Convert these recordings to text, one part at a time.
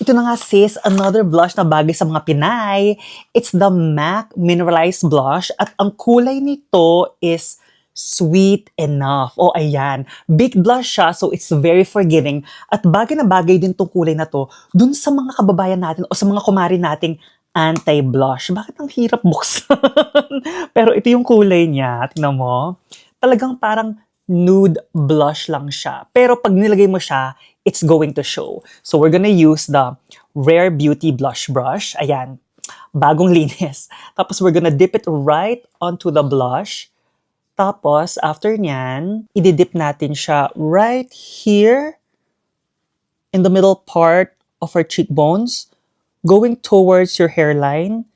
Ito na nga sis, another blush na bagay sa mga Pinay. It's the MAC Mineralized Blush at ang kulay nito is Sweet Enough. O ayan, big blush siya so it's very forgiving at bagay na bagay din tong kulay na to dun sa mga kababayan natin o sa mga kumari nating anti-blush. Bakit ang hirap buksan? Pero ito yung kulay niya, tingnan mo. Talagang parang nude blush lang siya. Pero pag nilagay mo siya, it's going to show. So we're gonna use the Rare Beauty Blush Brush. Ayan, bagong linis. Tapos we're gonna dip it right onto the blush. Tapos after nyan, ididip natin siya right here in the middle part of our cheekbones, going towards your hairline.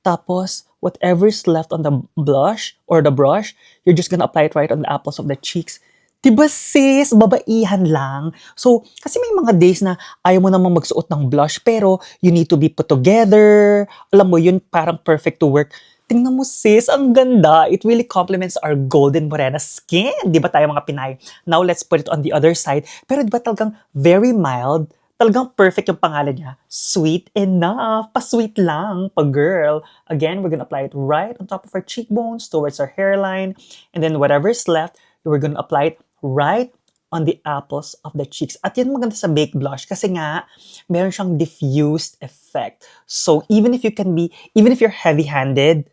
Tapos, whatever's left on the blush or the brush, you're just gonna apply it right on the apples of the cheeks. Diba sis, babaihan lang. So, kasi may mga days na ayaw mo namang magsuot ng blush pero you need to be put together. Alam mo, yun parang perfect to work. Tingnan mo sis, ang ganda. It really complements our golden morena skin. Di ba tayo mga Pinay? Now, let's put it on the other side. Pero di ba talagang very mild? Talagang perfect yung pangalan niya. Sweet Enough. Pa-sweet lang, pa-girl. Again, we're gonna apply it right on top of our cheekbones, towards our hairline. And then whatever's left, we're gonna apply it right on the apples of the cheeks. At yan maganda sa baked blush kasi nga, meron siyang diffused effect. So, even if you're heavy-handed,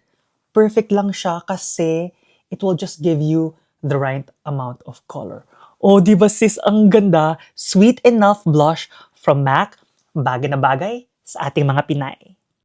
perfect lang siya kasi it will just give you the right amount of color. Oh, di ba sis, ang ganda. Sweet Enough blush from MAC. Bagay na bagay sa ating mga Pinay.